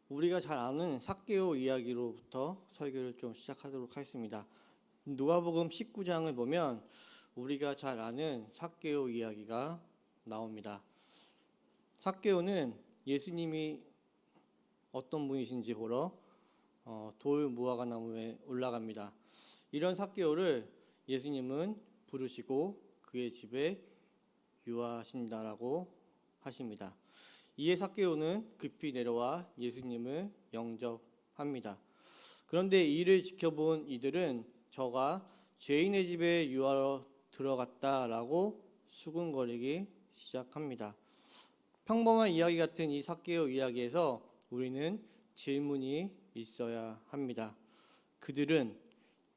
우리가 잘 아는 삭개오 이야기로부터 설교를 좀 시작하도록 하겠습니다. 누가복음 19장을 보면 우리가 잘 아는 삭개오 이야기가 나옵니다. 삭개오는 예수님이 어떤 분이신지 보러 돌 무화과 나무에 올라갑니다. 이런 삭개오를 예수님은 부르시고 그의 집에 유하신다라고 하십니다. 이에 삭개오는 급히 내려와 예수님을 영접합니다. 그런데 이를 지켜본 이들은 저가 죄인의 집에 유하러 들어갔다라고 수군거리기 시작합니다. 평범한 이야기 같은 이 삭개오 이야기에서 우리는 질문이 있어야 합니다.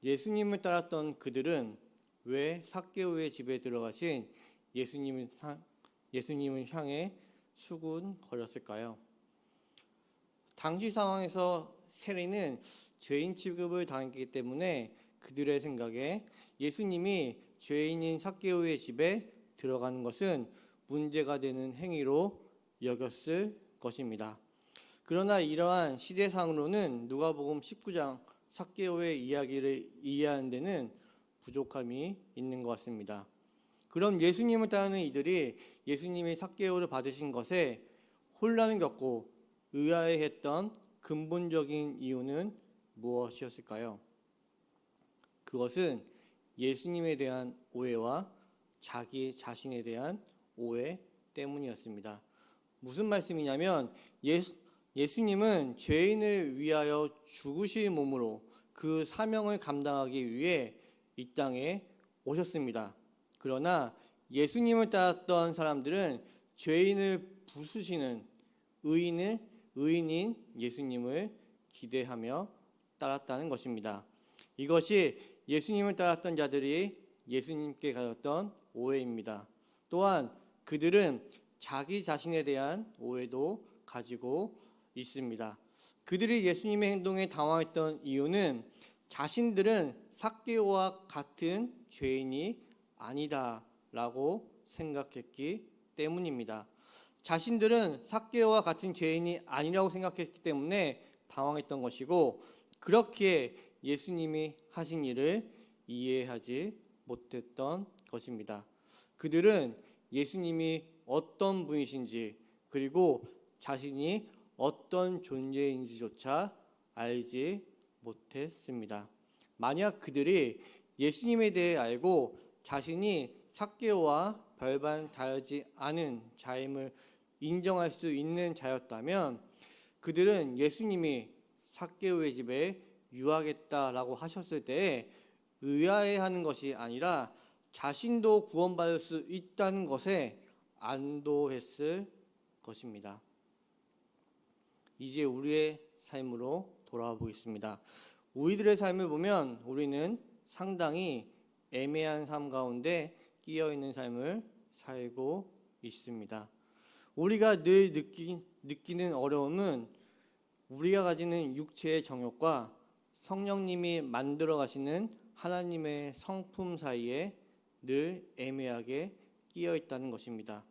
예수님을 따랐던 그들은 왜 삭개오의 집에 들어가신 예수님을 향해 수군거렸을까요? 당시 상황에서 세리는 죄인 취급을 당했기 때문에 그들의 생각에 예수님이 죄인인 삭개오의 집에 들어가는 것은 문제가 되는 행위로 여겼을 것입니다. 그러나 이러한 시대상으로는 누가복음 19장 삭개오의 이야기를 이해하는 데는 부족함이 있는 것 같습니다. 그럼 예수님을 따르는 이들이 예수님이 삭개오를 받으신 것에 혼란을 겪고 의아해했던 근본적인 이유는 무엇이었을까요? 그것은 예수님에 대한 오해와 자기 자신에 대한 오해 때문이었습니다. 무슨 말씀이냐면 예수님은 죄인을 위하여 죽으실 몸으로 그 사명을 감당하기 위해 이 땅에 오셨습니다. 그러나 예수님을 따랐던 사람들은 죄인을 부수시는 의인인 예수님을 기대하며 따랐다는 것입니다. 이것이 예수님을 따랐던 자들이 예수님께 가졌던 오해입니다. 또한 그들은 자기 자신에 대한 오해도 가지고 있습니다. 그들이 예수님의 행동에 당황했던 이유는 자신들은 삭개오와 같은 죄인이 아니다라고 생각했기 때문입니다. 자신들은 삭개오와 같은 죄인이 아니라고 생각했기 때문에 당황했던 것이고, 그렇기에 예수님이 하신 일을 이해하지 못했던 것입니다. 그들은 예수님이 어떤 분이신지 그리고 자신이 어떤 존재인지조차 알지 못했습니다. 만약 그들이 예수님에 대해 알고 자신이 삭개오와 별반 다르지 않은 자임을 인정할 수 있는 자였다면 그들은 예수님이 삭개오의 집에 유하겠다라고 하셨을 때에 의아해하는 것이 아니라 자신도 구원받을 수 있다는 것에 안도했을 것입니다. 이제 우리의 삶으로 돌아와 보겠습니다. 우리들의 삶을 보면 우리는 상당히 애매한 삶 가운데 끼어 있는 삶을 살고 있습니다. 우리가 늘 느끼는 어려움은 우리가 가지는 육체의 정욕과 성령님이 만들어 가시는 하나님의 성품 사이에 늘 애매하게 끼어 있다는 것입니다.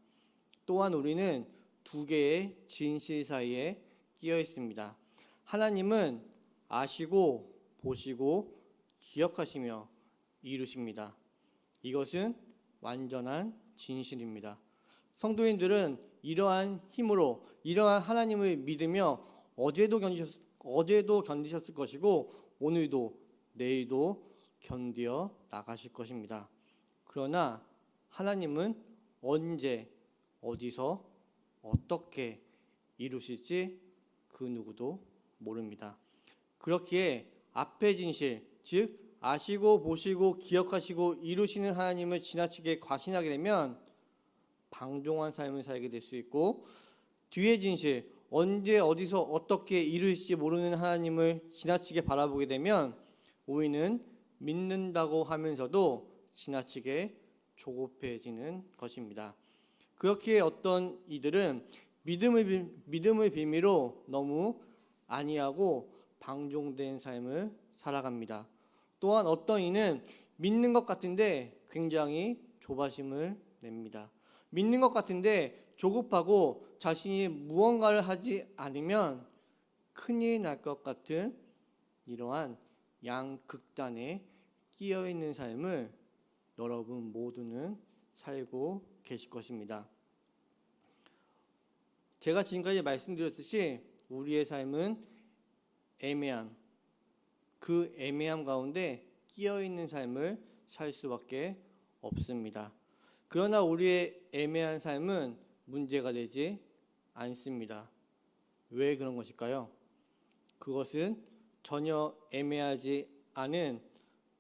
또한 우리는 두 개의 진실 사이에 끼어 있습니다. 하나님은 아시고 보시고 기억하시며 이루십니다. 이것은 완전한 진실입니다. 성도인들은 이러한 힘으로 이러한 하나님을 믿으며 어제도 견디셨을 것이고 오늘도 내일도 견디어 나가실 것입니다. 그러나 하나님은 언제 어디서 어떻게 이루실지 그 누구도 모릅니다. 그렇기에 앞의 진실, 즉 아시고 보시고 기억하시고 이루시는 하나님을 지나치게 과신하게 되면 방종한 삶을 살게 될 수 있고, 뒤의 진실, 언제 어디서 어떻게 이루실지 모르는 하나님을 지나치게 바라보게 되면 우리는 믿는다고 하면서도 지나치게 조급해지는 것입니다. 그렇기에 어떤 이들은 믿음을 빌미로 너무 안이하고 방종된 삶을 살아갑니다. 또한 어떤 이는 믿는 것 같은데 굉장히 조바심을 냅니다. 믿는 것 같은데 조급하고 자신이 무언가를 하지 않으면 큰일 날 것 같은 이러한 양극단에 끼어 있는 삶을 여러분 모두는 살고 계실 것입니다. 제가 지금까지 말씀드렸듯이 우리의 삶은 애매한, 그 애매함 가운데 끼어 있는 삶을 살 수밖에 없습니다. 그러나 우리의 애매한 삶은 문제가 되지 않습니다. 왜 그런 것일까요? 그것은 전혀 애매하지 않은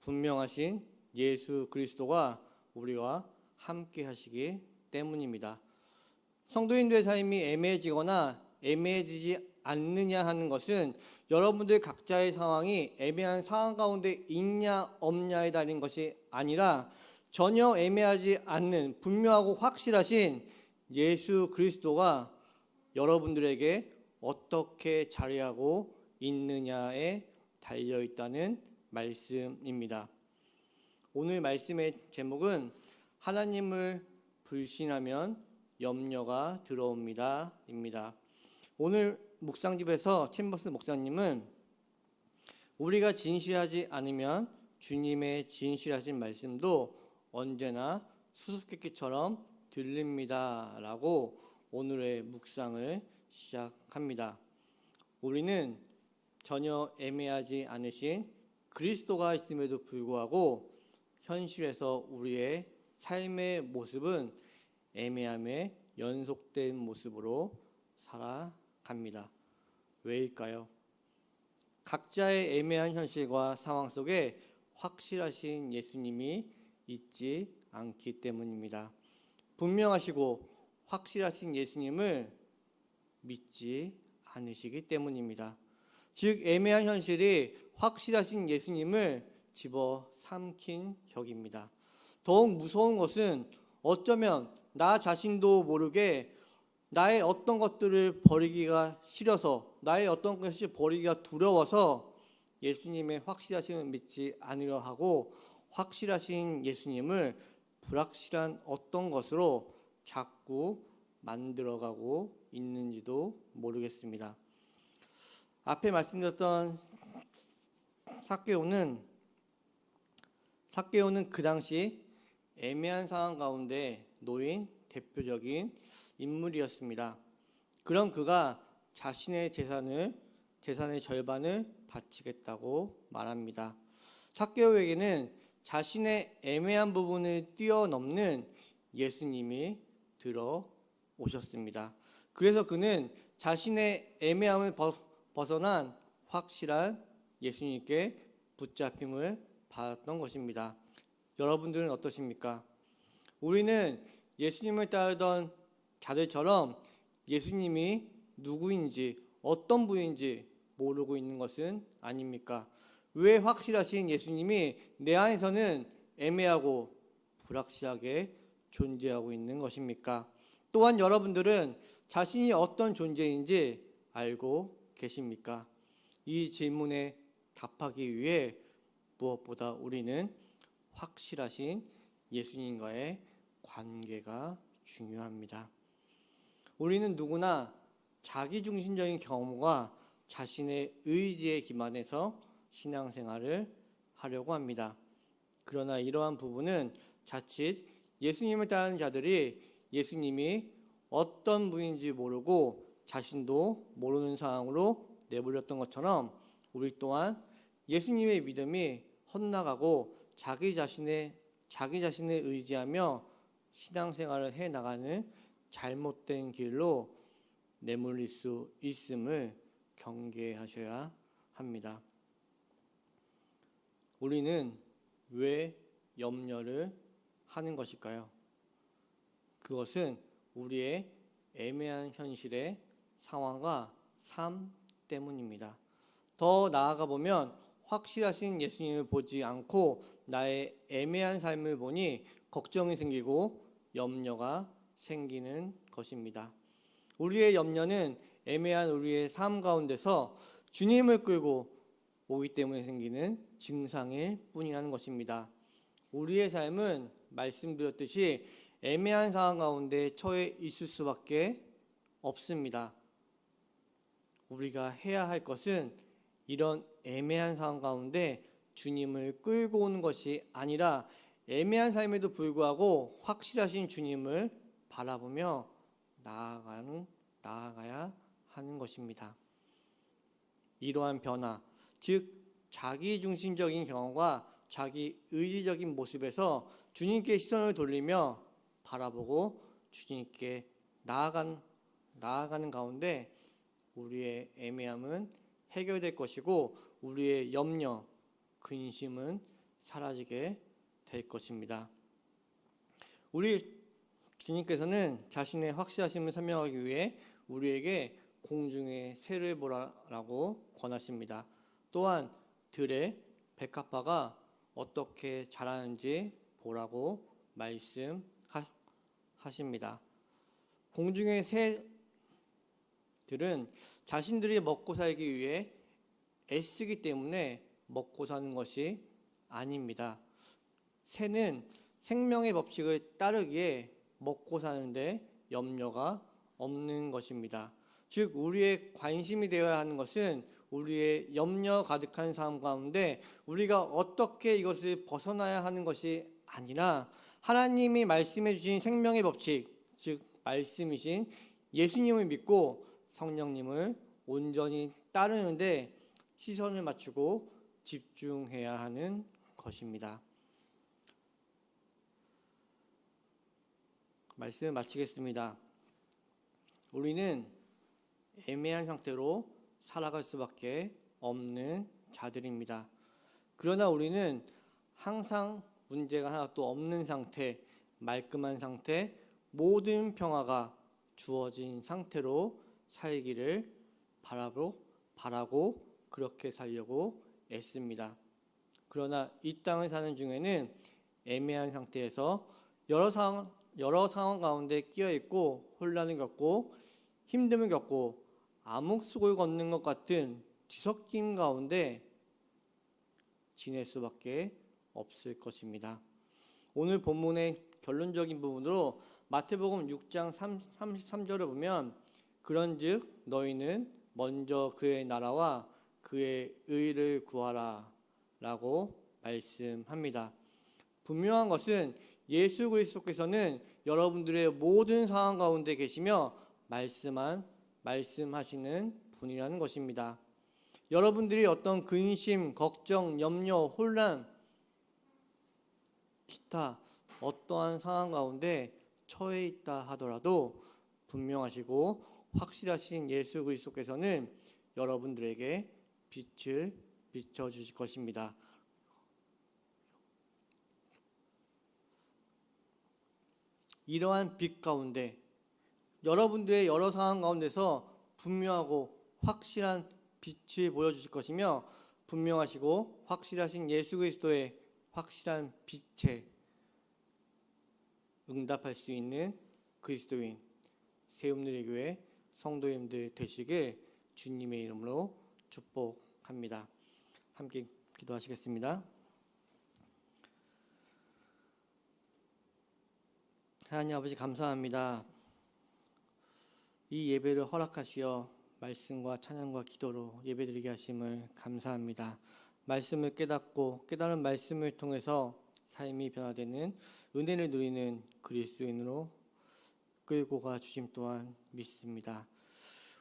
분명하신 예수 그리스도가 우리와 함께 하시기 때문입니다. 성도인들의 삶이 애매해지거나 애매해지지 않느냐 하는 것은 여러분들 각자의 상황이 애매한 상황 가운데 있냐 없냐에 달린 것이 아니라 전혀 애매하지 않는 분명하고 확실하신 예수 그리스도가 여러분들에게 어떻게 자리하고 있느냐에 달려 있다는 말씀입니다. 오늘 말씀의 제목은 하나님을 불신하면 염려가 들어옵니다 입니다. 오늘 묵상집에서 챔버스 목사님은 우리가 진실하지 않으면 주님의 진실하신 말씀도 언제나 수수께끼처럼 들립니다 라고 오늘의 묵상을 시작합니다. 우리는 전혀 애매하지 않으신 그리스도가 있음에도 불구하고 현실에서 우리의 삶의 모습은 애매함의 연속된 모습으로 살아갑니다. 왜일까요? 각자의 애매한 현실과 상황 속에 확실하신 예수님이 있지 않기 때문입니다. 분명하시고 확실하신 예수님을 믿지 않으시기 때문입니다. 즉 애매한 현실이 확실하신 예수님을 집어삼킨 격입니다. 더욱 무서운 것은 어쩌면 나 자신도 모르게 나의 어떤 것들을 버리기가 싫어서, 나의 어떤 것이 버리기가 두려워서 예수님의 확실하심을 믿지 않으려 하고 확실하신 예수님을 불확실한 어떤 것으로 자꾸 만들어가고 있는지도 모르겠습니다. 앞에 말씀드렸던 삭개오는 그 당시 애매한 상황 가운데 놓인 대표적인 인물이었습니다. 그런 그가 자신의 재산의 절반을 바치겠다고 말합니다. 삭개오에게는 자신의 애매한 부분을 뛰어넘는 예수님이 들어오셨습니다. 그래서 그는 자신의 애매함을 벗어난 확실한 예수님께 붙잡힘을 받았던 것입니다. 여러분들은 어떠십니까? 우리는 예수님을 따르던 자들처럼 예수님이 누구인지 어떤 분인지 모르고 있는 것은 아닙니까? 왜 확실하신 예수님이 내 안에서는 애매하고 불확실하게 존재하고 있는 것입니까? 또한 여러분들은 자신이 어떤 존재인지 알고 계십니까? 이 질문에 답하기 위해 무엇보다 우리는 확실하신 예수님과의 관계가 중요합니다. 우리는 누구나 자기중심적인 경험과 자신의 의지에 기반해서 신앙생활을 하려고 합니다. 그러나 이러한 부분은 자칫 예수님을 따르는 자들이 예수님이 어떤 분인지 모르고 자신도 모르는 상황으로 내버렸던 것처럼 우리 또한 예수님의 믿음이 헛나가고 자기 자신을 의지하며 신앙생활을 해나가는 잘못된 길로 내몰릴 수 있음을 경계하셔야 합니다. 우리는 왜 염려를 하는 것일까요? 그것은 우리의 애매한 현실의 상황과 삶 때문입니다. 더 나아가 보면 확실하신 예수님을 보지 않고 나의 애매한 삶을 보니 걱정이 생기고 염려가 생기는 것입니다. 우리의 염려는 애매한 우리의 삶 가운데서 주님을 끌고 오기 때문에 생기는 증상일 뿐이라는 것입니다. 우리의 삶은 말씀드렸듯이 애매한 상황 가운데 처해 있을 수밖에 없습니다. 우리가 해야 할 것은 이런 애매한 상황 가운데 주님을 끌고 오는 것이 아니라 애매한 삶에도 불구하고 확실하신 주님을 바라보며 나아가야 하는 것입니다. 이러한 변화, 즉 자기 중심적인 경험과 자기 의지적인 모습에서 주님께 시선을 돌리며 바라보고 주님께 나아가는 가운데 우리의 애매함은 해결될 것이고 우리의 염려, 근심은 사라지게 될 것입니다. 우리 주님께서는 자신의 확실하심을 설명하기 위해 우리에게 공중의 새를 보라라고 권하십니다. 또한 들의 백합화가 어떻게 자라는지 보라고 말씀하십니다. 공중의 새들은 자신들이 먹고 살기 위해 애쓰기 때문에 먹고 사는 것이 아닙니다. 새는 생명의 법칙을 따르기에 먹고 사는데 염려가 없는 것입니다. 즉 우리의 관심이 되어야 하는 것은 우리의 염려 가득한 삶 가운데 우리가 어떻게 이것을 벗어나야 하는 것이 아니라 하나님이 말씀해 주신 생명의 법칙, 즉 말씀이신 예수님을 믿고 성령님을 온전히 따르는데 시선을 맞추고 집중해야 하는 것입니다. 말씀을 마치겠습니다. 우리는 애매한 상태로 살아갈 수밖에 없는 자들입니다. 그러나 우리는 항상 문제가 하나도 없는 상태, 말끔한 상태, 모든 평화가 주어진 상태로 살기를 바라고 그렇게 살려고 애씁니다. 그러나 이 땅을 사는 중에는 애매한 상태에서 여러 상황 가운데 끼어 있고 혼란을 겪고 힘듦을 겪고 암흑속을 걷는 것 같은 뒤섞임 가운데 지낼 수밖에 없을 것입니다. 오늘 본문의 결론적인 부분으로 마태복음 6장 33절을 보면 그런즉 너희는 먼저 그의 나라와 그의 의를 구하라 라고 말씀합니다. 분명한 것은 예수 그리스도께서는 여러분들의 모든 상황 가운데 계시며 말씀하시는 분이라는 것입니다. 여러분들이 어떤 근심, 걱정, 염려, 혼란, 기타 어떠한 상황 가운데 처해 있다 하더라도 분명하시고 확실하신 예수 그리스도께서는 여러분들에게 빛을 비춰주실 것입니다. 이러한 빛 가운데 여러분들의 여러 상황 가운데서 분명하고 확실한 빛을 보여주실 것이며 분명하시고 확실하신 예수 그리스도의 확실한 빛에 응답할 수 있는 그리스도인 세움누리 교회 성도님들 되시길 주님의 이름으로 축복합니다. 함께 기도하시겠습니다. 하나님 아버지 감사합니다. 이 예배를 허락하시어 말씀과 찬양과 기도로 예배드리게 하심을 감사합니다. 말씀을 깨닫고 깨달은 말씀을 통해서 삶이 변화되는 은혜를 누리는 그리스도인으로 끌고 가 주심 또한 믿습니다.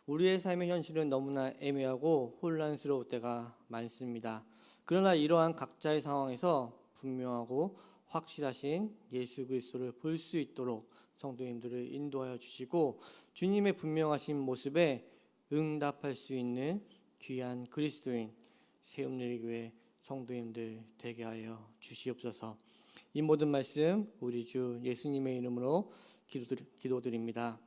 우리의 삶의 현실은 너무나 애매하고 혼란스러울 때가 많습니다. 그러나 이러한 각자의 상황에서 분명하고 확실하신 예수 그리스도를 볼 수 있도록 성도님들을 인도하여 주시고 주님의 분명하신 모습에 응답할 수 있는 귀한 그리스도인 세움누리 교회 성도님들 되게 하여 주시옵소서. 이 모든 말씀 우리 주 예수님의 이름으로 기도드립니다.